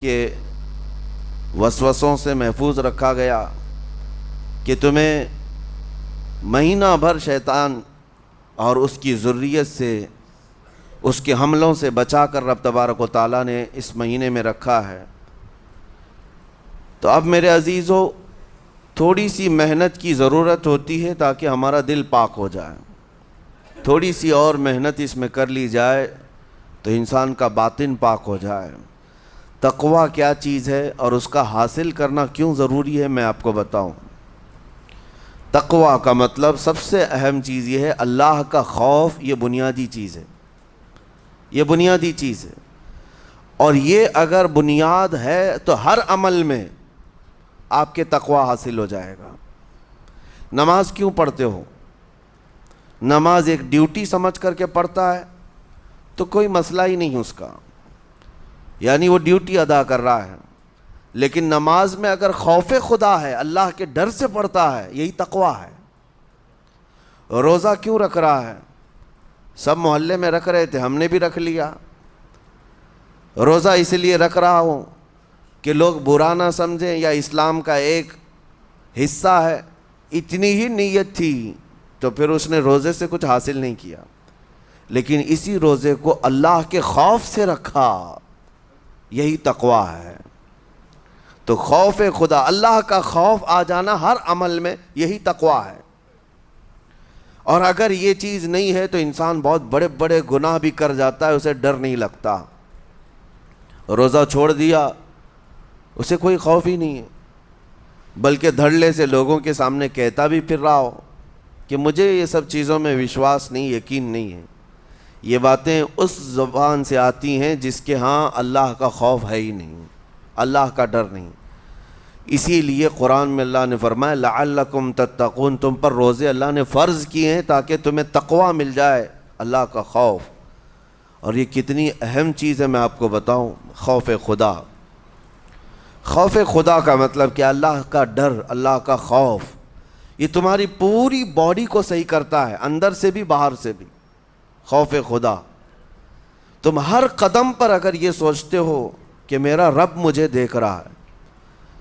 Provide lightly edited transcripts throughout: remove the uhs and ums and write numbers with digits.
کہ وسوسوں سے محفوظ رکھا گیا کہ تمہیں مہینہ بھر شیطان اور اس کی ذریت سے اس کے حملوں سے بچا کر رب تبارک و تعالیٰ نے اس مہینے میں رکھا ہے۔ تو اب میرے عزیزو، تھوڑی سی محنت کی ضرورت ہوتی ہے تاکہ ہمارا دل پاک ہو جائے۔ تھوڑی سی اور محنت اس میں کر لی جائے تو انسان کا باطن پاک ہو جائے۔ تقویٰ کیا چیز ہے اور اس کا حاصل کرنا کیوں ضروری ہے، میں آپ کو بتاؤں۔ تقویٰ کا مطلب سب سے اہم چیز یہ ہے اللہ کا خوف۔ یہ بنیادی چیز ہے، یہ بنیادی چیز ہے، اور یہ اگر بنیاد ہے تو ہر عمل میں آپ کے تقویٰ حاصل ہو جائے گا۔ نماز کیوں پڑھتے ہو؟ نماز ایک ڈیوٹی سمجھ کر کے پڑھتا ہے تو کوئی مسئلہ ہی نہیں اس کا، یعنی وہ ڈیوٹی ادا کر رہا ہے۔ لیکن نماز میں اگر خوف خدا ہے، اللہ کے ڈر سے پڑھتا ہے، یہی تقویٰ ہے۔ روزہ کیوں رکھ رہا ہے؟ سب محلے میں رکھ رہے تھے، ہم نے بھی رکھ لیا۔ روزہ اس لیے رکھ رہا ہوں کہ لوگ برا نہ سمجھیں یا اسلام کا ایک حصہ ہے، اتنی ہی نیت تھی تو پھر اس نے روزے سے کچھ حاصل نہیں کیا، لیکن اسی روزے کو اللہ کے خوف سے رکھا، یہی تقویٰ ہے۔ تو خوف خدا، اللہ کا خوف آ جانا ہر عمل میں، یہی تقویٰ ہے۔ اور اگر یہ چیز نہیں ہے تو انسان بہت بڑے بڑے گناہ بھی کر جاتا ہے، اسے ڈر نہیں لگتا۔ روزہ چھوڑ دیا، اسے کوئی خوف ہی نہیں ہے، بلکہ دھڑلے سے لوگوں کے سامنے کہتا بھی پھر رہا ہو کہ مجھے یہ سب چیزوں میں وشواس نہیں، یقین نہیں ہے۔ یہ باتیں اس زبان سے آتی ہیں جس کے ہاں اللہ کا خوف ہے ہی نہیں، اللہ کا ڈر نہیں۔ اسی لیے قرآن میں اللہ نے فرمایا لعلکم تتقون، تم پر روزے اللہ نے فرض کیے ہیں تاکہ تمہیں تقویٰ مل جائے، اللہ کا خوف۔ اور یہ کتنی اہم چیز ہے میں آپ کو بتاؤں، خوف خدا۔ خوف خدا کا مطلب کہ اللہ کا ڈر، اللہ کا خوف، یہ تمہاری پوری باڈی کو صحیح کرتا ہے، اندر سے بھی باہر سے بھی۔ خوف خدا، تم ہر قدم پر اگر یہ سوچتے ہو کہ میرا رب مجھے دیکھ رہا ہے،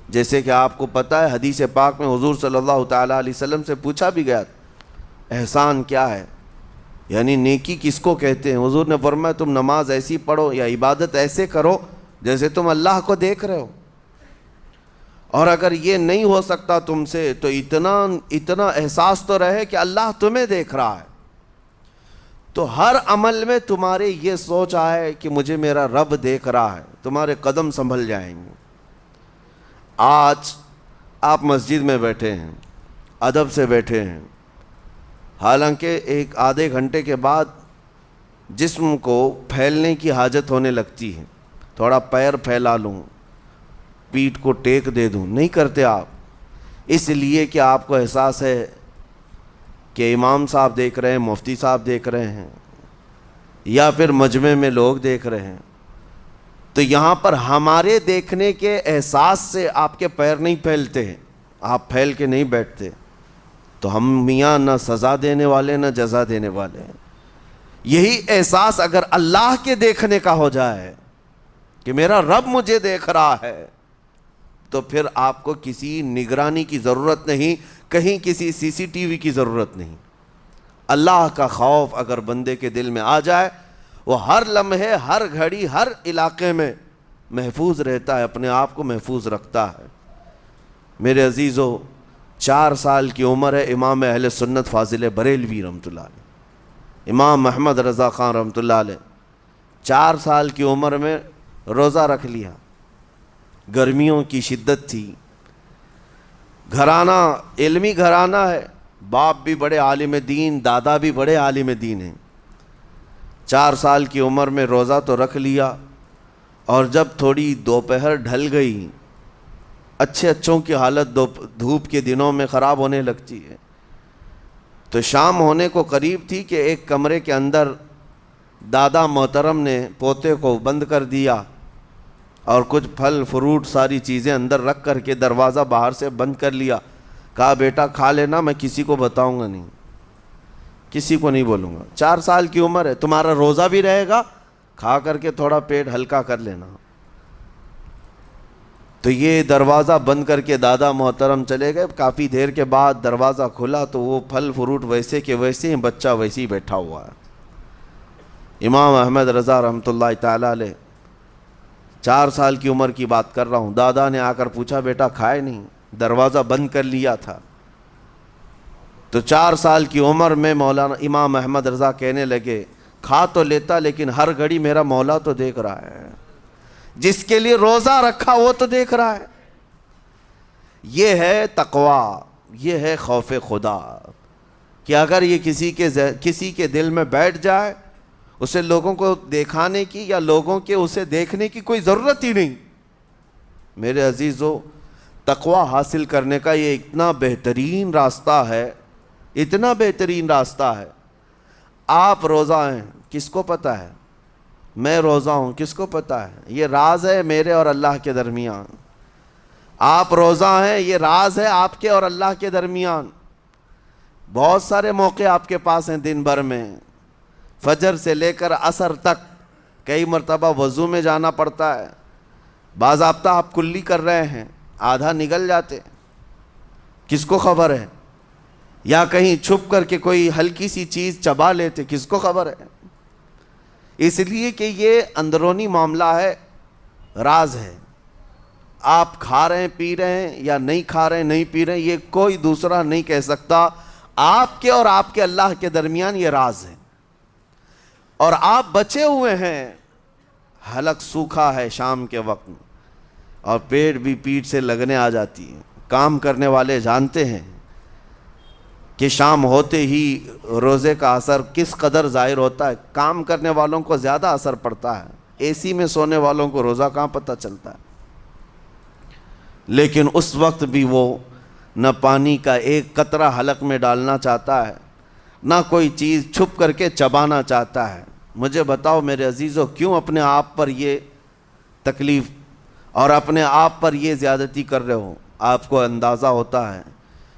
جیسے کہ آپ کو پتہ ہے حدیث پاک میں حضور صلی اللہ تعالیٰ علیہ وسلم سے پوچھا بھی گیا احسان کیا ہے، یعنی نیکی کس کو کہتے ہیں؟ حضور نے فرمایا تم نماز ایسی پڑھو یا عبادت ایسے کرو جیسے تم اللہ کو دیکھ رہے ہو۔ اور اگر یہ نہیں ہو سکتا تم سے تو اتنا احساس تو رہے کہ اللہ تمہیں دیکھ رہا ہے، تو ہر عمل میں تمہارے یہ سوچ آئے کہ مجھے میرا رب دیکھ رہا ہے، تمہارے قدم سنبھل جائیں گے۔ آج آپ مسجد میں بیٹھے ہیں، ادب سے بیٹھے ہیں، حالانکہ ایک آدھے گھنٹے کے بعد جسم کو پھیلنے کی حاجت ہونے لگتی ہے، تھوڑا پیر پھیلا لوں، پیٹھ کو ٹیک دے دوں، نہیں کرتے آپ، اس لیے کہ آپ کو احساس ہے کہ امام صاحب دیکھ رہے ہیں، مفتی صاحب دیکھ رہے ہیں، یا پھر مجمع میں لوگ دیکھ رہے ہیں۔ تو یہاں پر ہمارے دیکھنے کے احساس سے آپ کے پیر نہیں پھیلتے ہیں، آپ پھیل کے نہیں بیٹھتے۔ تو ہم میاں نہ سزا دینے والے نہ جزا دینے والے ہیں۔ یہی احساس اگر اللہ کے دیکھنے کا ہو جائے کہ میرا رب مجھے دیکھ رہا ہے، تو پھر آپ کو کسی نگرانی کی ضرورت نہیں، کہیں کسی سی سی ٹی وی کی ضرورت نہیں۔ اللہ کا خوف اگر بندے کے دل میں آ جائے، وہ ہر لمحے، ہر گھڑی، ہر علاقے میں محفوظ رہتا ہے، اپنے آپ کو محفوظ رکھتا ہے۔ میرے عزیزو، 4 سال کی عمر ہے امام اہل سنت فاضل بریلوی رحمۃ اللہ علیہ، امام محمد رضا خان رحمۃ اللہ علیہ، 4 سال کی عمر میں روزہ رکھ لیا۔ گرمیوں کی شدت تھی، گھرانہ علمی گھرانہ ہے، باپ بھی بڑے عالم دین، دادا بھی بڑے عالم دین ہیں۔ 4 سال کی عمر میں روزہ تو رکھ لیا، اور جب تھوڑی دوپہر ڈھل گئی، اچھوں کی حالت دھوپ کے دنوں میں خراب ہونے لگتی ہے، تو شام ہونے کو قریب تھی کہ ایک کمرے کے اندر دادا محترم نے پوتے کو بند کر دیا اور کچھ پھل فروٹ ساری چیزیں اندر رکھ کر کے دروازہ باہر سے بند کر لیا۔ کہا بیٹا کھا لینا، میں کسی کو بتاؤں گا نہیں، کسی کو نہیں بولوں گا۔ 4 سال کی عمر ہے، تمہارا روزہ بھی رہے گا، کھا کر کے تھوڑا پیٹ ہلکا کر لینا۔ تو یہ دروازہ بند کر کے دادا محترم چلے گئے. کافی دیر کے بعد دروازہ کھلا تو وہ پھل فروٹ ویسے کے ویسے ہیں, بچہ ویسے ہی بیٹھا ہوا ہے. امام احمد رضا رحمۃ اللہ تعالیٰ علیہ, 4 سال کی عمر کی بات کر رہا ہوں. دادا نے آ کر پوچھا بیٹا کھائے نہیں؟ دروازہ بند کر لیا تھا. تو 4 سال کی عمر میں مولانا امام احمد رضا کہنے لگے کھا تو لیتا لیکن ہر گھڑی میرا مولا تو دیکھ رہا ہے, جس کے لیے روزہ رکھا وہ تو دیکھ رہا ہے. یہ ہے تقویٰ, یہ ہے خوف خدا, کہ اگر یہ کسی کے دل میں بیٹھ جائے, اسے لوگوں کو دکھانے کی یا لوگوں کے اسے دیکھنے کی کوئی ضرورت ہی نہیں. میرے عزیزو, تقویٰ حاصل کرنے کا یہ اتنا بہترین راستہ ہے, اتنا بہترین راستہ ہے. آپ روزہ ہیں, کس کو پتہ ہے؟ میں روزہ ہوں, کس کو پتہ ہے؟ یہ راز ہے میرے اور اللہ کے درمیان. آپ روزہ ہیں, یہ راز ہے آپ کے اور اللہ کے درمیان. بہت سارے موقع آپ کے پاس ہیں دن بھر میں, فجر سے لے کر عصر تک. کئی مرتبہ وضو میں جانا پڑتا ہے, باضابطہ آپ کلی کر رہے ہیں, آدھا نگل جاتے, کس کو خبر ہے؟ یا کہیں چھپ کر کے کوئی ہلکی سی چیز چبا لیتے, کس کو خبر ہے؟ اس لیے کہ یہ اندرونی معاملہ ہے, راز ہے. آپ کھا رہے ہیں پی رہے ہیں یا نہیں کھا رہے ہیں نہیں پی رہے ہیں, یہ کوئی دوسرا نہیں کہہ سکتا. آپ کے اور آپ کے اللہ کے درمیان یہ راز ہے. اور آپ بچے ہوئے ہیں, حلق سوکھا ہے شام کے وقت میں, اور پیٹ بھی پیٹ سے لگنے آ جاتی ہے. کام کرنے والے جانتے ہیں کہ شام ہوتے ہی روزے کا اثر کس قدر ظاہر ہوتا ہے. کام کرنے والوں کو زیادہ اثر پڑتا ہے, اے سی میں سونے والوں کو روزہ کہاں پتہ چلتا ہے. لیکن اس وقت بھی وہ نہ پانی کا ایک قطرہ حلق میں ڈالنا چاہتا ہے, نہ کوئی چیز چھپ کر کے چبانا چاہتا ہے. مجھے بتاؤ میرے عزیزو, کیوں اپنے آپ پر یہ تکلیف اور اپنے آپ پر یہ زیادتی کر رہے ہو؟ آپ کو اندازہ ہوتا ہے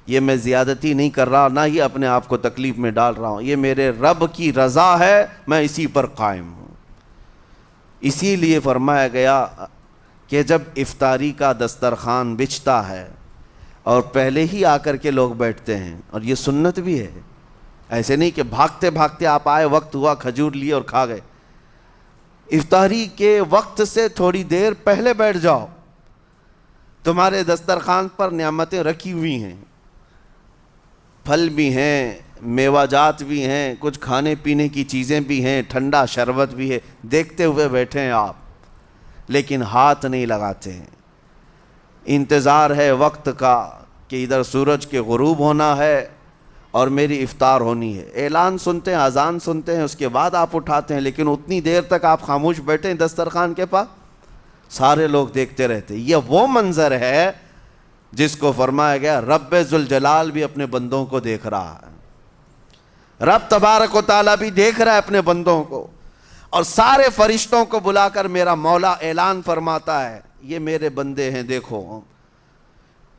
یہ میں زیادتی نہیں کر رہا, نہ ہی اپنے آپ کو تکلیف میں ڈال رہا ہوں. یہ میرے رب کی رضا ہے, میں اسی پر قائم ہوں. اسی لیے فرمایا گیا کہ جب افطاری کا دسترخوان بچھتا ہے اور پہلے ہی آ کر کے لوگ بیٹھتے ہیں, اور یہ سنت بھی ہے, ایسے نہیں کہ بھاگتے بھاگتے آپ آئے, وقت ہوا کھجور لیے اور کھا گئے. افطاری کے وقت سے تھوڑی دیر پہلے بیٹھ جاؤ. تمہارے دسترخوان پر نعمتیں رکھی ہوئی ہیں, پھل بھی ہیں, میوہ جات بھی ہیں, کچھ کھانے پینے کی چیزیں بھی ہیں, ٹھنڈا شربت بھی ہے. دیکھتے ہوئے بیٹھے ہیں آپ, لیکن ہاتھ نہیں لگاتے ہیں. انتظار ہے وقت کا کہ ادھر سورج کے غروب ہونا ہے اور میری افطار ہونی ہے. اعلان سنتے ہیں, اذان سنتے ہیں, اس کے بعد آپ اٹھاتے ہیں. لیکن اتنی دیر تک آپ خاموش بیٹھے ہیں دسترخوان کے پاس, سارے لوگ دیکھتے رہتے. یہ وہ منظر ہے جس کو فرمایا گیا رب ذوالجلال بھی اپنے بندوں کو دیکھ رہا ہے. رب تبارک و تعالیٰ بھی دیکھ رہا ہے اپنے بندوں کو, اور سارے فرشتوں کو بلا کر میرا مولا اعلان فرماتا ہے یہ میرے بندے ہیں, دیکھو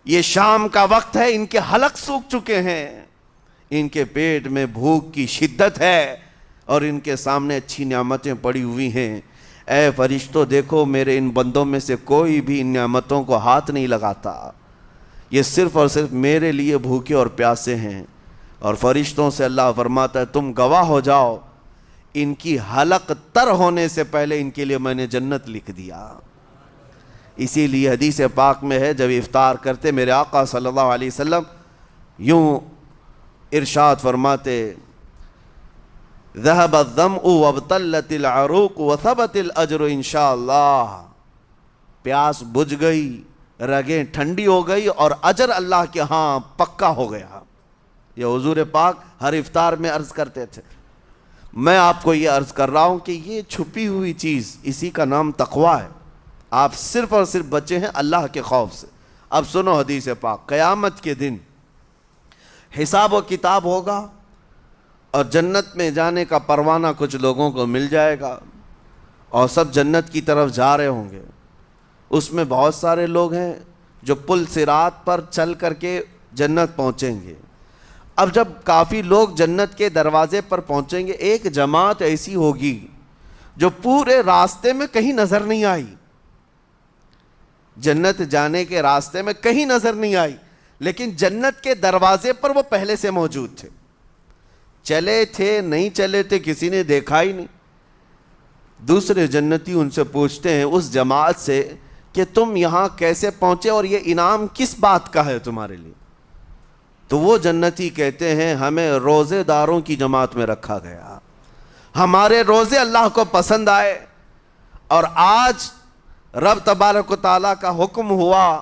یہ شام کا وقت ہے, ان کے حلق سوکھ چکے ہیں, ان کے پیٹ میں بھوک کی شدت ہے, اور ان کے سامنے اچھی نعمتیں پڑی ہوئی ہیں. اے فرشتوں دیکھو, میرے ان بندوں میں سے کوئی بھی ان نعمتوں کو ہاتھ نہیں لگاتا, یہ صرف اور صرف میرے لیے بھوکے اور پیاسے ہیں. اور فرشتوں سے اللہ فرماتا ہے تم گواہ ہو جاؤ, ان کی حلق تر ہونے سے پہلے ان کے لیے میں نے جنت لکھ دیا. اسی لیے حدیث پاک میں ہے, جب افطار کرتے میرے آقا صلی اللہ علیہ وسلم یوں ارشاد فرماتے, ذهب الظمأ وابتلت العروق وثبت الاجر انشاءاللہ. پیاس بجھ گئی, رگیں ٹھنڈی ہو گئی, اور اجر اللہ کے ہاں پکا ہو گیا. یہ حضور پاک ہر افطار میں عرض کرتے تھے. میں آپ کو یہ عرض کر رہا ہوں کہ یہ چھپی ہوئی چیز, اسی کا نام تقویٰ ہے. آپ صرف اور صرف بچے ہیں اللہ کے خوف سے. اب سنو حدیث پاک, قیامت کے دن حساب و کتاب ہوگا, اور جنت میں جانے کا پروانہ کچھ لوگوں کو مل جائے گا, اور سب جنت کی طرف جا رہے ہوں گے. اس میں بہت سارے لوگ ہیں جو پل صراط پر چل کر کے جنت پہنچیں گے. اب جب کافی لوگ جنت کے دروازے پر پہنچیں گے, ایک جماعت ایسی ہوگی جو پورے راستے میں کہیں نظر نہیں آئی. جنت جانے کے راستے میں کہیں نظر نہیں آئی، لیکن جنت کے دروازے پر وہ پہلے سے موجود تھے. چلے تھے نہیں چلے تھے کسی نے دیکھا ہی نہیں. دوسرے جنتی ان سے پوچھتے ہیں اس جماعت سے کہ تم یہاں کیسے پہنچے اور یہ انعام کس بات کا ہے تمہارے لیے؟ تو وہ جنتی کہتے ہیں ہمیں روزے داروں کی جماعت میں رکھا گیا، ہمارے روزے اللہ کو پسند آئے، اور آج رب تبارک و تعالیٰ کا حکم ہوا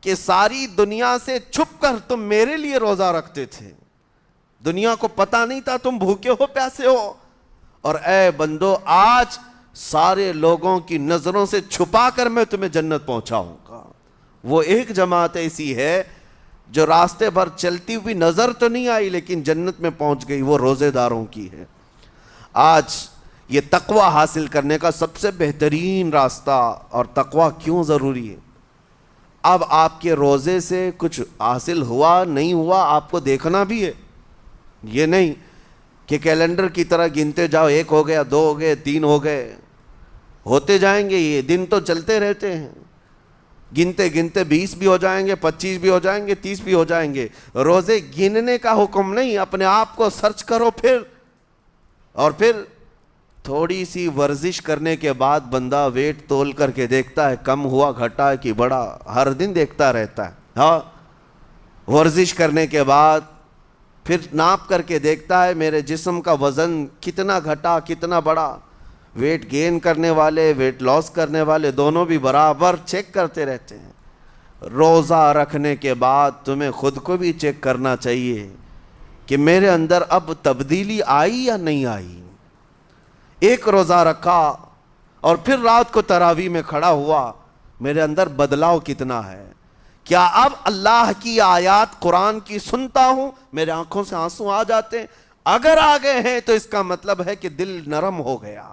کہ ساری دنیا سے چھپ کر تم میرے لیے روزہ رکھتے تھے، دنیا کو پتہ نہیں تھا تم بھوکے ہو پیاسے ہو، اور اے بندو آج سارے لوگوں کی نظروں سے چھپا کر میں تمہیں جنت پہنچاؤں گا. وہ ایک جماعت ایسی ہے جو راستے بھر چلتی ہوئی نظر تو نہیں آئی لیکن جنت میں پہنچ گئی، وہ روزے داروں کی ہے. آج یہ تقوی حاصل کرنے کا سب سے بہترین راستہ، اور تقوی کیوں ضروری ہے؟ اب آپ کے روزے سے کچھ حاصل ہوا نہیں ہوا آپ کو دیکھنا بھی ہے، یہ نہیں کہ کیلنڈر کی طرح گنتے جاؤ، 1 ہو گیا 2 ہو گئے 3 ہو گئے، ہوتے جائیں گے، یہ دن تو چلتے رہتے ہیں، گنتے گنتے 20 بھی ہو جائیں گے، 25 بھی ہو جائیں گے، 30 بھی ہو جائیں گے. روزے گننے کا حکم نہیں، اپنے آپ کو سرچ کرو پھر تھوڑی سی ورزش کرنے کے بعد بندہ ویٹ تول کر کے دیکھتا ہے کم ہوا گھٹا کہ بڑا، ہر دن دیکھتا رہتا ہے. ہاں، ورزش کرنے کے بعد پھر ناپ کر کے دیکھتا ہے میرے جسم کا وزن کتنا گھٹا کتنا بڑا. ویٹ گین کرنے والے ویٹ لاس کرنے والے دونوں بھی برابر چیک کرتے رہتے ہیں. روزہ رکھنے کے بعد تمہیں خود کو بھی چیک کرنا چاہیے کہ میرے اندر اب تبدیلی آئی یا نہیں آئی. ایک روزہ رکھا اور پھر رات کو تراویح میں کھڑا ہوا، میرے اندر بدلاؤ کتنا ہے؟ کیا اب اللہ کی آیات قرآن کی سنتا ہوں میرے آنکھوں سے آنسو آ جاتے ہیں؟ اگر آ گئے ہیں تو اس کا مطلب ہے کہ دل نرم ہو گیا،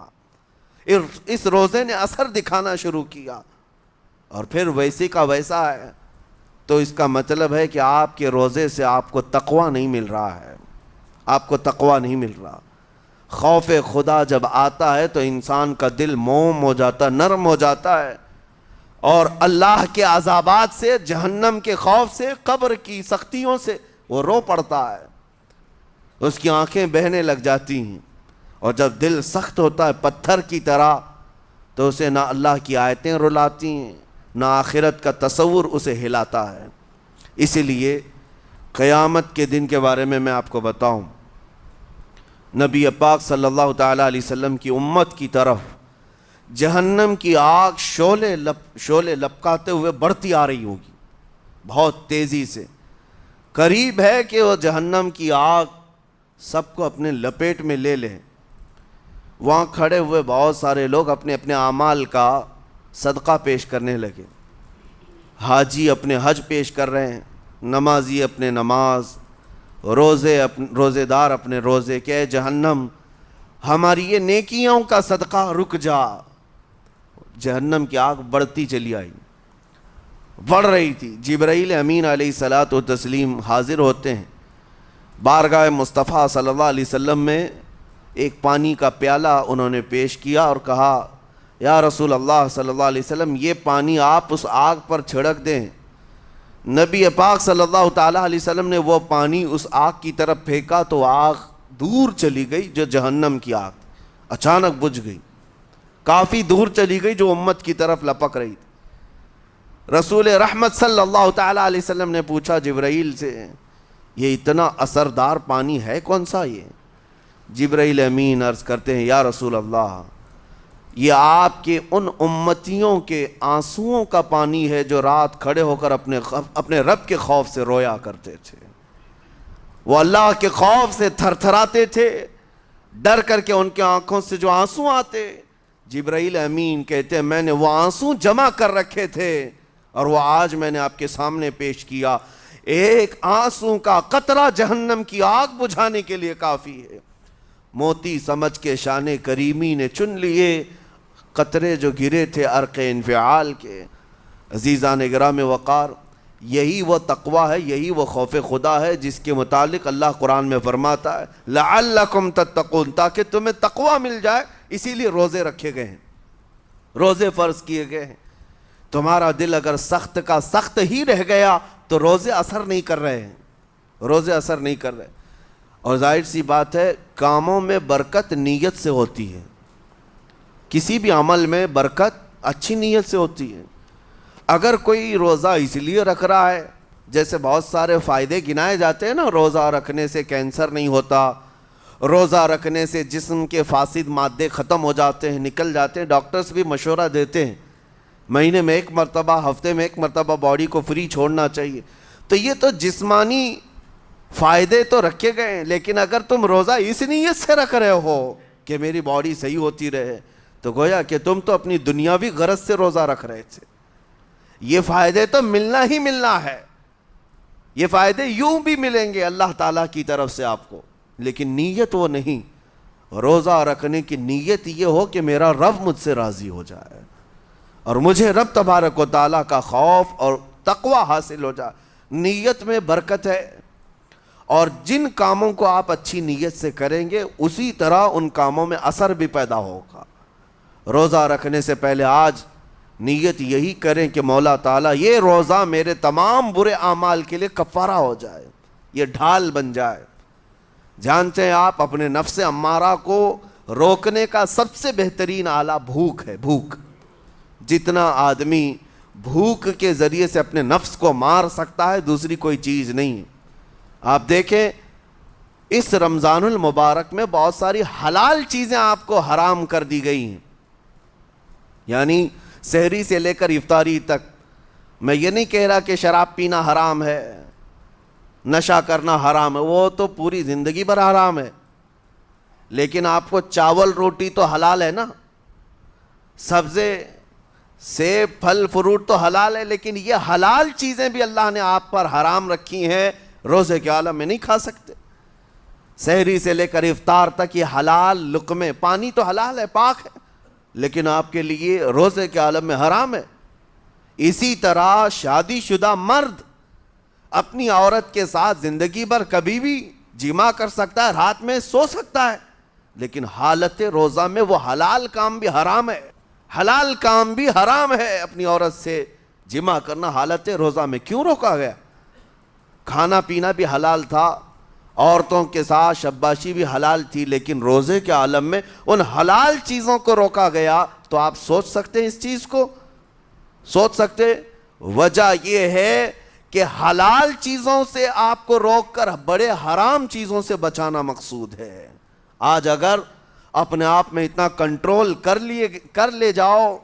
اس روزے نے اثر دکھانا شروع کیا، اور پھر ویسی کا ویسا ہے تو اس کا مطلب ہے کہ آپ کے روزے سے آپ کو تقوی نہیں مل رہا ہے، آپ کو تقوی نہیں مل رہا. خوف خدا جب آتا ہے تو انسان کا دل موم ہو جاتا، نرم ہو جاتا ہے، اور اللہ کے عذابات سے، جہنم کے خوف سے، قبر کی سختیوں سے وہ رو پڑتا ہے، اس کی آنکھیں بہنے لگ جاتی ہیں. اور جب دل سخت ہوتا ہے پتھر کی طرح تو اسے نہ اللہ کی آیتیں رلاتی ہیں نہ آخرت کا تصور اسے ہلاتا ہے. اسی لیے قیامت کے دن کے بارے میں آپ کو بتاؤں، نبی پاک صلی اللہ تعالیٰ علیہ وسلم کی امت کی طرف جہنم کی آگ شعلے لپکاتے ہوئے بڑھتی آ رہی ہوگی بہت تیزی سے. قریب ہے کہ وہ جہنم کی آگ سب کو اپنے لپیٹ میں لے لے. وہاں کھڑے ہوئے بہت سارے لوگ اپنے اپنے اعمال کا صدقہ پیش کرنے لگے. حاجی اپنے حج پیش کر رہے ہیں، نمازی اپنے نماز، روزے دار اپنے روزے. کہ جہنم ہماری یہ نیکیوں کا صدقہ رک جا. جہنم کی آگ بڑھتی چلی آئی، بڑھ رہی تھی. جبرائیل امین علیہ الصلاۃ والتسلیم حاضر ہوتے ہیں بارگاہ مصطفیٰ صلی اللہ علیہ وسلم میں. ایک پانی کا پیالہ انہوں نے پیش کیا اور کہا یا رسول اللہ صلی اللہ علیہ وسلم یہ پانی آپ اس آگ پر چھڑک دیں. نبی پاک صلی اللہ تعالیٰ علیہ وسلم نے وہ پانی اس آگ کی طرف پھینکا تو آگ دور چلی گئی، جو جہنم کی آگ اچانک بجھ گئی، کافی دور چلی گئی جو امت کی طرف لپک رہی تھی. رسول رحمت صلی اللہ تعالیٰ علیہ وسلم نے پوچھا جبرائیل سے یہ اتنا اثردار پانی ہے کون سا؟ یہ جبرائیل امین عرض کرتے ہیں یا رسول اللہ یہ آپ کے ان امتیوں کے آنسوؤں کا پانی ہے جو رات کھڑے ہو کر اپنے رب کے خوف سے رویا کرتے تھے. وہ اللہ کے خوف سے تھر تھراتے تھے، ڈر کر کے ان کے آنکھوں سے جو آنسو آتے. جبرائیل امین کہتے ہیں میں نے وہ آنسو جمع کر رکھے تھے اور وہ آج میں نے آپ کے سامنے پیش کیا. ایک آنسو کا قطرہ جہنم کی آگ بجھانے کے لیے کافی ہے. موتی سمجھ کے شان کریمی نے چن لیے قطرے جو گرے تھے عرق انفعال کے. عزیزان گرامی وقار، یہی وہ تقوی ہے، یہی وہ خوف خدا ہے جس کے متعلق اللہ قرآن میں فرماتا ہے لعلکم تتقون، تاکہ تمہیں تقوی مل جائے. اسی لیے روزے رکھے گئے ہیں، روزے فرض کیے گئے ہیں تمہارا دل اگر سخت کا سخت ہی رہ گیا تو روزے اثر نہیں کر رہے ہیں، روزے اثر نہیں کر رہے۔ اور ظاہر سی بات ہے کاموں میں برکت نیت سے ہوتی ہے، کسی بھی عمل میں برکت اچھی نیت سے ہوتی ہے۔ اگر کوئی روزہ اس لیے رکھ رہا ہے، جیسے بہت سارے فائدے گنائے جاتے ہیں نا، روزہ رکھنے سے کینسر نہیں ہوتا، روزہ رکھنے سے جسم کے فاسد مادے ختم ہو جاتے ہیں، نکل جاتے ہیں، ڈاکٹرز بھی مشورہ دیتے ہیں مہینے میں ایک مرتبہ، ہفتے میں ایک مرتبہ باڈی کو فری چھوڑنا چاہیے۔ تو یہ تو جسمانی فائدے تو رکھے گئے ہیں، لیکن اگر تم روزہ اس نیت سے رکھ رہے ہو کہ میری باڈی صحیح ہوتی رہے، تو گویا کہ تم تو اپنی دنیاوی غرض سے روزہ رکھ رہے تھے۔ یہ فائدے تو ملنا ہی ملنا ہے، یہ فائدے یوں بھی ملیں گے اللہ تعالیٰ کی طرف سے آپ کو، لیکن نیت وہ نہیں۔ روزہ رکھنے کی نیت یہ ہو کہ میرا رب مجھ سے راضی ہو جائے اور مجھے رب تبارک و تعالیٰ کا خوف اور تقوی حاصل ہو جائے۔ نیت میں برکت ہے، اور جن کاموں کو آپ اچھی نیت سے کریں گے اسی طرح ان کاموں میں اثر بھی پیدا ہوگا۔ روزہ رکھنے سے پہلے آج نیت یہی کریں کہ مولا تعالیٰ یہ روزہ میرے تمام برے اعمال کے لیے کفارہ ہو جائے، یہ ڈھال بن جائے۔ جانتے ہیں آپ اپنے نفس امارہ کو روکنے کا سب سے بہترین آلہ بھوک ہے، بھوک۔ جتنا آدمی بھوک کے ذریعے سے اپنے نفس کو مار سکتا ہے دوسری کوئی چیز نہیں ہے۔ آپ دیکھیں اس رمضان المبارک میں بہت ساری حلال چیزیں آپ کو حرام کر دی گئی ہیں، یعنی سحری سے لے کر افطاری تک۔ میں یہ نہیں کہہ رہا کہ شراب پینا حرام ہے، نشہ کرنا حرام ہے، وہ تو پوری زندگی بھر حرام ہے، لیکن آپ کو چاول روٹی تو حلال ہے نا، سبزے سیب پھل فروٹ تو حلال ہے، لیکن یہ حلال چیزیں بھی اللہ نے آپ پر حرام رکھی ہیں، روزے کے عالم میں نہیں کھا سکتے۔ سحری سے لے کر افطار تک یہ حلال لقمے، پانی تو حلال ہے، پاک ہے، لیکن آپ کے لیے روزے کے عالم میں حرام ہے۔ اسی طرح شادی شدہ مرد اپنی عورت کے ساتھ زندگی بھر کبھی بھی جمع کر سکتا ہے، رات میں سو سکتا ہے، لیکن حالت روزہ میں وہ حلال کام بھی حرام ہے، حلال کام بھی حرام ہے۔ اپنی عورت سے جمع کرنا حالت روزہ میں کیوں روکا گیا؟ کھانا پینا بھی حلال تھا، عورتوں کے ساتھ شباشی بھی حلال تھی، لیکن روزے کے عالم میں ان حلال چیزوں کو روکا گیا۔ تو آپ سوچ سکتے ہیں اس چیز کو، سوچ سکتے وجہ یہ ہے کہ حلال چیزوں سے آپ کو روک کر بڑے حرام چیزوں سے بچانا مقصود ہے۔ آج اگر اپنے آپ میں اتنا کنٹرول کر لے جاؤ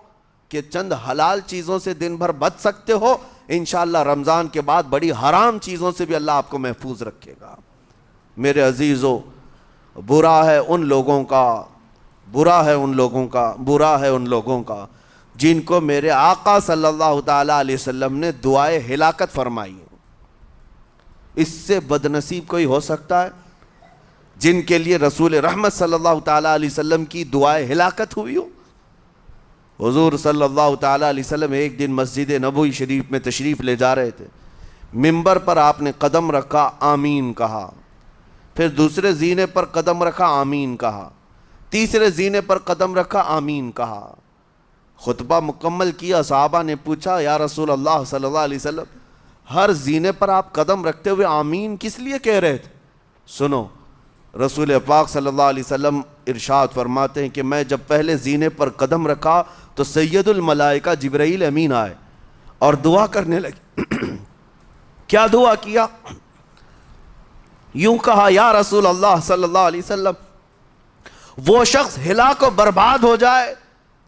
کہ چند حلال چیزوں سے دن بھر بچ سکتے ہو، انشاءاللہ رمضان کے بعد بڑی حرام چیزوں سے بھی اللہ آپ کو محفوظ رکھے گا۔ میرے عزیزو، برا ہے ان لوگوں کا جن کو میرے آقا صلی اللہ تعالیٰ علیہ وسلم نے دعائے ہلاکت فرمائی۔ اس سے بدنصیب کوئی ہو سکتا ہے؟ جن کے لیے رسول رحمت صلی اللہ تعالیٰ علیہ وسلم کی دعائے ہلاکت ہوئی ہو۔ حضور صلی اللہ تعالیٰ علیہ وسلم ایک دن مسجد نبوی شریف میں تشریف لے جا رہے تھے، منبر پر آپ نے قدم رکھا، آمین کہا، پھر دوسرے زینے پر قدم رکھا، آمین کہا، تیسرے زینے پر قدم رکھا، آمین کہا۔ خطبہ مکمل کیا، صحابہ نے پوچھا یا رسول اللہ صلی اللہ علیہ وسلم ہر زینے پر آپ قدم رکھتے ہوئے آمین کس لیے کہہ رہے تھے؟ سنو، رسول پاک صلی اللہ علیہ وسلم ارشاد فرماتے ہیں کہ میں جب پہلے زینے پر قدم رکھا تو سید الملائکہ جبرائیل امین آئے اور دعا کرنے لگے۔ کیا دعا کیا؟ یوں کہا، یا رسول اللہ صلی اللہ علیہ وسلم وہ شخص ہلاک و برباد ہو جائے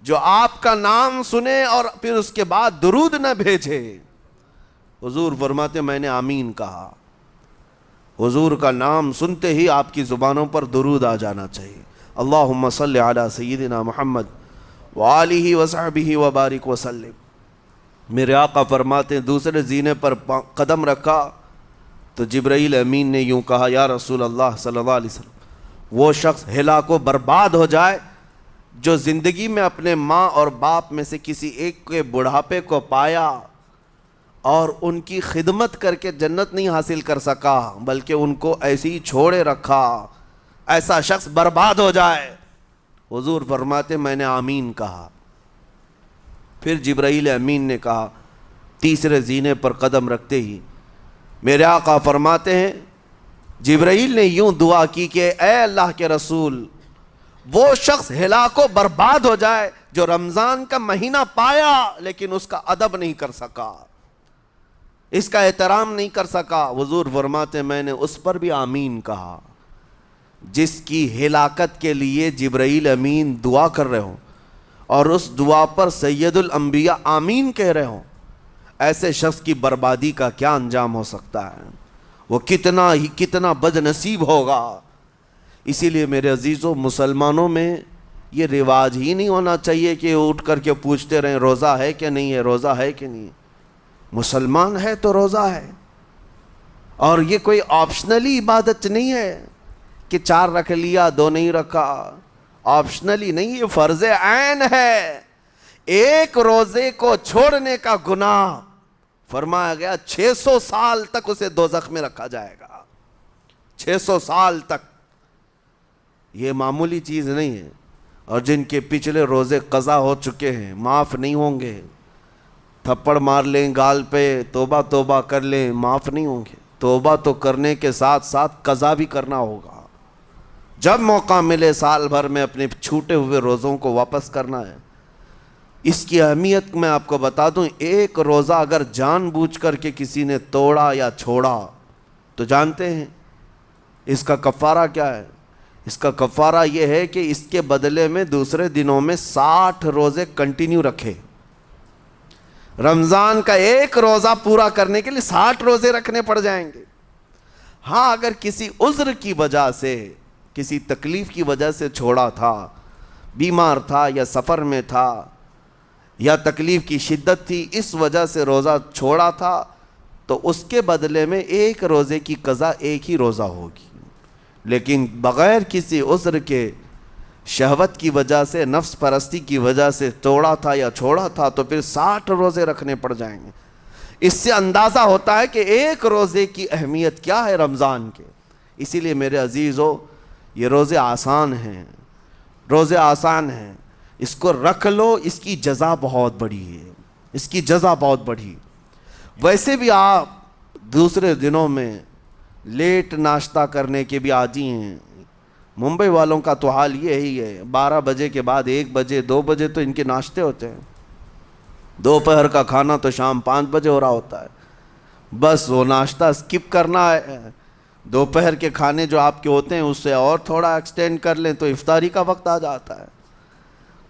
جو آپ کا نام سنے اور پھر اس کے بعد درود نہ بھیجے۔ حضور فرماتے میں نے آمین کہا۔ حضور کا نام سنتے ہی آپ کی زبانوں پر درود آ جانا چاہیے۔ اللہم صلی علی سیدنا محمد وآلہ وصحبہ وبارک وسلم۔ میرے آقا فرماتے ہیں دوسرے زینے پر قدم رکھا تو جبرائیل امین نے یوں کہا، یا رسول اللہ صلی اللہ علیہ وسلم وہ شخص ہلاک و برباد ہو جائے جو زندگی میں اپنے ماں اور باپ میں سے کسی ایک کے بڑھاپے کو پایا اور ان کی خدمت کر کے جنت نہیں حاصل کر سکا بلکہ ان کو ایسے ہی چھوڑے رکھا، ایسا شخص برباد ہو جائے۔ حضور فرماتے میں نے آمین کہا۔ پھر جبرائیل امین نے کہا تیسرے زینے پر قدم رکھتے ہی میرے آقا فرماتے ہیں جبرائیل نے یوں دعا کی کہ اے اللہ کے رسول، وہ شخص ہلاک و برباد ہو جائے جو رمضان کا مہینہ پایا لیکن اس کا ادب نہیں کر سکا، اس کا احترام نہیں کر سکا۔ حضور فرماتے ہیں میں نے اس پر بھی آمین کہا۔ جس کی ہلاکت کے لیے جبرائیل امین دعا کر رہے ہوں اور اس دعا پر سید الانبیاء آمین کہہ رہے ہوں، ایسے شخص کی بربادی کا کیا انجام ہو سکتا ہے؟ وہ کتنا بد نصیب ہوگا۔ اسی لیے میرے عزیزوں، مسلمانوں میں یہ رواج ہی نہیں ہونا چاہیے کہ اٹھ کر کے پوچھتے رہیں روزہ ہے کہ نہیں ہے، روزہ ہے کہ نہیں ہے۔ مسلمان ہے تو روزہ ہے، اور یہ کوئی آپشنلی عبادت نہیں ہے کہ 4 رکھ لیا 2 نہیں رکھا، آپشنلی نہیں، یہ فرض عین ہے۔ ایک روزے کو چھوڑنے کا گناہ فرمایا گیا 600 سال تک اسے دوزخ میں رکھا جائے گا، 600 سال تک۔ یہ معمولی چیز نہیں ہے، اور جن کے پچھلے روزے قضا ہو چکے ہیں معاف نہیں ہوں گے۔ تھپڑ مار لیں گال پہ، توبہ توبہ کر لیں، معاف نہیں ہوں گے۔ توبہ تو کرنے کے ساتھ ساتھ قضا بھی کرنا ہوگا۔ جب موقع ملے سال بھر میں اپنے چھوٹے ہوئے روزوں کو واپس کرنا ہے۔ اس کی اہمیت میں آپ کو بتا دوں، ایک روزہ اگر جان بوجھ کر کے کسی نے توڑا یا چھوڑا تو جانتے ہیں اس کا کفارہ کیا ہے؟ اس کا کفارہ یہ ہے کہ اس کے بدلے میں دوسرے دنوں میں 60 روزے کنٹینیو رکھے۔ رمضان کا ایک روزہ پورا کرنے کے لیے 60 روزے رکھنے پڑ جائیں گے۔ ہاں، اگر کسی عذر کی وجہ سے، کسی تکلیف کی وجہ سے چھوڑا تھا، بیمار تھا یا سفر میں تھا یا تکلیف کی شدت تھی، اس وجہ سے روزہ چھوڑا تھا، تو اس کے بدلے میں ایک روزے کی قضا ایک ہی روزہ ہوگی۔ لیکن بغیر کسی عذر کے، شہوت کی وجہ سے، نفس پرستی کی وجہ سے توڑا تھا یا چھوڑا تھا تو پھر 60 روزے رکھنے پڑ جائیں گے۔ اس سے اندازہ ہوتا ہے کہ ایک روزے کی اہمیت کیا ہے رمضان کے۔ اسی لیے میرے عزیزو، یہ روزے آسان ہیں، روزے آسان ہیں، اس کو رکھ لو، اس کی جزا بہت بڑی ہے، اس کی جزا بہت بڑی۔ ویسے بھی آپ دوسرے دنوں میں لیٹ ناشتہ کرنے کے بھی عادی ہیں۔ ممبئی والوں کا تو حال یہ ہی ہے، 12 بجے کے بعد 1 بجے 2 بجے تو ان کے ناشتے ہوتے ہیں، دوپہر کا کھانا تو شام 5 بجے ہو رہا ہوتا ہے۔ بس وہ ناشتہ اسکپ کرنا ہے، دوپہر کے کھانے جو آپ کے ہوتے ہیں اس سے اور تھوڑا ایکسٹینڈ کر لیں تو افطاری کا وقت آ جاتا ہے۔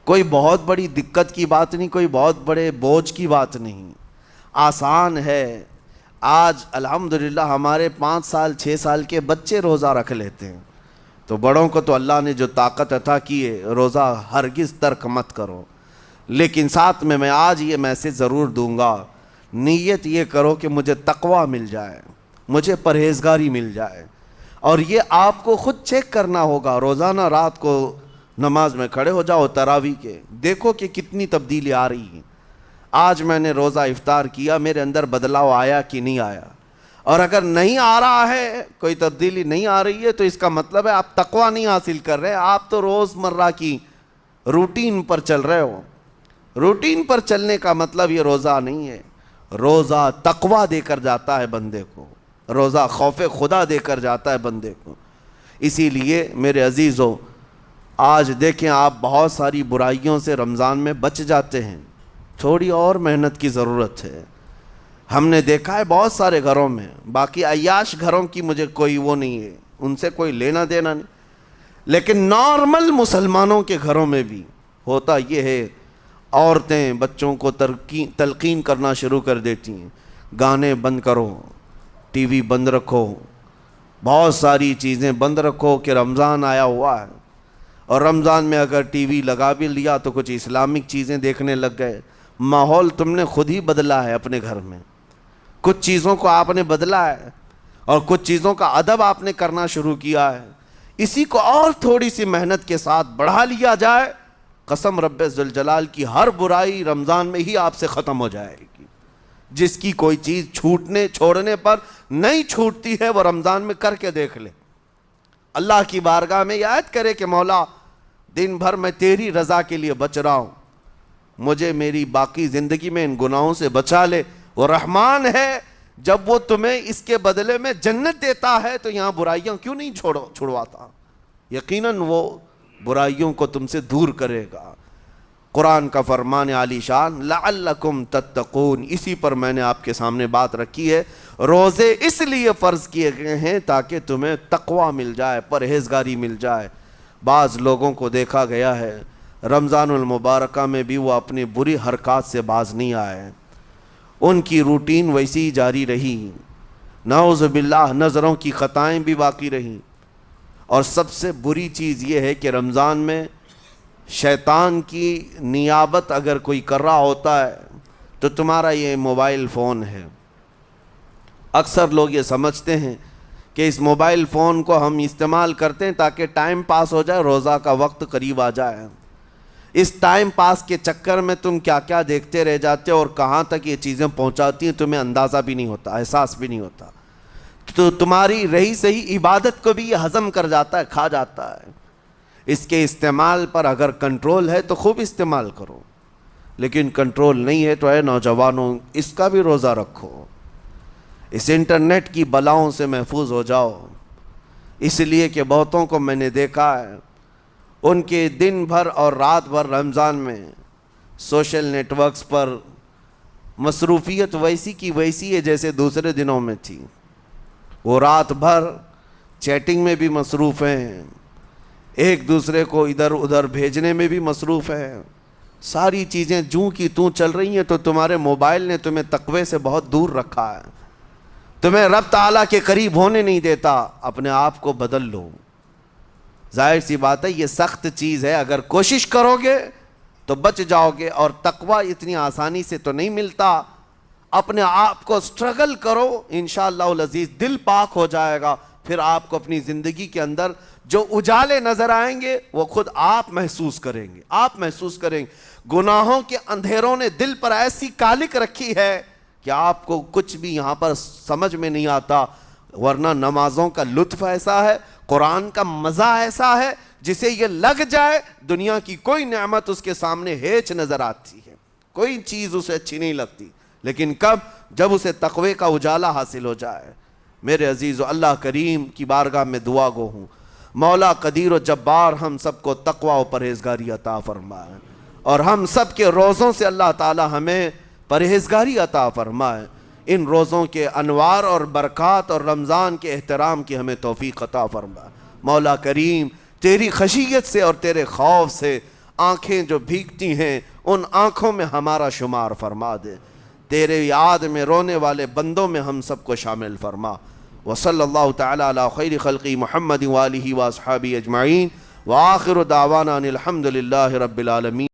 کوئی بہت بڑی دقت کی بات نہیں، کوئی بہت بڑے بوجھ کی بات نہیں، آسان ہے۔ آج الحمدللہ ہمارے 5 سال 6 سال کے بچے روزہ رکھ لیتے ہیں، تو بڑوں کو تو اللہ نے جو طاقت عطا کی ہے، روزہ ہرگز ترک مت کرو۔ لیکن ساتھ میں آج یہ میسیج ضرور دوں گا، نیت یہ کرو کہ مجھے تقویٰ مل جائے، مجھے پرہیزگاری مل جائے، اور یہ آپ کو خود چیک کرنا ہوگا۔ روزانہ رات کو نماز میں کھڑے ہو جاؤ تراویح کے، دیکھو کہ کتنی تبدیلی آ رہی ہے۔ آج میں نے روزہ افطار کیا، میرے اندر بدلاؤ آیا کہ نہیں آیا؟ اور اگر نہیں آ رہا ہے، کوئی تبدیلی نہیں آ رہی ہے، تو اس کا مطلب ہے آپ تقویٰ نہیں حاصل کر رہے، آپ تو روز مرہ کی روٹین پر چل رہے ہو۔ روٹین پر چلنے کا مطلب یہ روزہ نہیں ہے۔ روزہ تقویٰ دے کر جاتا ہے بندے کو، روزہ خوف خدا دے کر جاتا ہے بندے کو۔ اسی لیے میرے عزیزو، آج دیکھیں آپ بہت ساری برائیوں سے رمضان میں بچ جاتے ہیں، تھوڑی اور محنت کی ضرورت ہے۔ ہم نے دیکھا ہے بہت سارے گھروں میں، باقی عیاش گھروں کی مجھے کوئی وہ نہیں ہے، ان سے کوئی لینا دینا نہیں، لیکن نارمل مسلمانوں کے گھروں میں بھی ہوتا یہ ہے، عورتیں بچوں کو تلقین کرنا شروع کر دیتی ہیں، گانے بند کرو، ٹی وی بند رکھو، بہت ساری چیزیں بند رکھو کہ رمضان آیا ہوا ہے۔ اور رمضان میں اگر ٹی وی لگا بھی لیا تو کچھ اسلامک چیزیں دیکھنے لگ گئے۔ ماحول تم نے خود ہی بدلا ہے اپنے گھر میں، کچھ چیزوں کو آپ نے بدلا ہے، اور کچھ چیزوں کا ادب آپ نے کرنا شروع کیا ہے۔ اسی کو اور تھوڑی سی محنت کے ساتھ بڑھا لیا جائے، قسم رب ذوالجلال کی، ہر برائی رمضان میں ہی آپ سے ختم ہو جائے گی۔ جس کی کوئی چیز چھوڑنے پر نہیں چھوٹتی ہے، وہ رمضان میں کر کے دیکھ لے، اللہ کی بارگاہ میں یاد کرے کہ مولا دن بھر میں تیری رضا کے لیے بچ رہا ہوں، مجھے میری باقی زندگی میں ان گناہوں سے بچا لے۔ وہ رحمان ہے، جب وہ تمہیں اس کے بدلے میں جنت دیتا ہے تو یہاں برائیاں کیوں نہیں چھڑواتا؟ یقیناً وہ برائیوں کو تم سے دور کرے گا۔ قرآن کا فرمان عالی شان لعلکم تتقون، اسی پر میں نے آپ کے سامنے بات رکھی ہے۔ روزے اس لیے فرض کیے گئے ہیں تاکہ تمہیں تقوی مل جائے، پرہیزگاری مل جائے۔ بعض لوگوں کو دیکھا گیا ہے رمضان المبارکہ میں بھی وہ اپنی بری حرکات سے باز نہیں آئے، ان کی روٹین ویسی ہی جاری رہی، نعوذ باللہ نظروں کی خطائیں بھی باقی رہیں۔ اور سب سے بری چیز یہ ہے کہ رمضان میں شیطان کی نیابت اگر کوئی کر رہا ہوتا ہے تو تمہارا یہ موبائل فون ہے۔ اکثر لوگ یہ سمجھتے ہیں کہ اس موبائل فون کو ہم استعمال کرتے ہیں تاکہ ٹائم پاس ہو جائے، روزہ کا وقت قریب آ جائے۔ اس ٹائم پاس کے چکر میں تم کیا کیا دیکھتے رہ جاتے ہو اور کہاں تک یہ چیزیں پہنچاتی ہیں تمہیں اندازہ بھی نہیں ہوتا، احساس بھی نہیں ہوتا۔ تو تمہاری رہی صحیح عبادت کو بھی یہ ہضم کر جاتا ہے، کھا جاتا ہے۔ اس کے استعمال پر اگر کنٹرول ہے تو خوب استعمال کرو، لیکن کنٹرول نہیں ہے تو اے نوجوانوں اس کا بھی روزہ رکھو۔ اس انٹرنیٹ کی بلاؤں سے محفوظ ہو جاؤ، اس لیے کہ بہتوں کو میں نے دیکھا ہے ان کے دن بھر اور رات بھر رمضان میں سوشل نیٹ ورکس پر مصروفیت ویسی کی ویسی ہے جیسے دوسرے دنوں میں تھی۔ وہ رات بھر چیٹنگ میں بھی مصروف ہیں، ایک دوسرے کو ادھر ادھر بھیجنے میں بھی مصروف ہیں، ساری چیزیں جوں کی توں چل رہی ہیں۔ تو تمہارے موبائل نے تمہیں تقوی سے بہت دور رکھا ہے، تمہیں رب تعالیٰ کے قریب ہونے نہیں دیتا۔ اپنے آپ کو بدل لو۔ ظاہر سی بات ہے یہ سخت چیز ہے، اگر کوشش کرو گے تو بچ جاؤ گے، اور تقوی اتنی آسانی سے تو نہیں ملتا۔ اپنے آپ کو سٹرگل کرو، انشاءاللہ العزیز دل پاک ہو جائے گا، پھر آپ کو اپنی زندگی کے اندر جو اجالے نظر آئیں گے وہ خود آپ محسوس کریں گے، آپ محسوس کریں گے۔ گناہوں کے اندھیروں نے دل پر ایسی کالک رکھی ہے کہ آپ کو کچھ بھی یہاں پر سمجھ میں نہیں آتا، ورنہ نمازوں کا لطف ایسا ہے، قرآن کا مزہ ایسا ہے، جسے یہ لگ جائے دنیا کی کوئی نعمت اس کے سامنے ہیچ نظر آتی ہے، کوئی چیز اسے اچھی نہیں لگتی۔ لیکن کب؟ جب اسے تقوی کا اجالا حاصل ہو جائے۔ میرے عزیزو، اللہ کریم کی بارگاہ میں دعا گو ہوں، مولا قدیر و جبار ہم سب کو تقوی و پرہیزگاری عطا فرمائے، اور ہم سب کے روزوں سے اللہ تعالی ہمیں پرہیزگاری عطا فرمائے۔ ان روزوں کے انوار اور برکات اور رمضان کے احترام کی ہمیں توفیق عطا فرما۔ مولا کریم تیری خشیت سے اور تیرے خوف سے آنکھیں جو بھیگتی ہیں ان آنکھوں میں ہمارا شمار فرما دے، تیرے یاد میں رونے والے بندوں میں ہم سب کو شامل فرما۔ وصلی اللہ تعالی علی خیر خلقی محمد وآلہ واصحابہ اجمعین، وآخر دعوانا ان الحمد للہ رب العالمین۔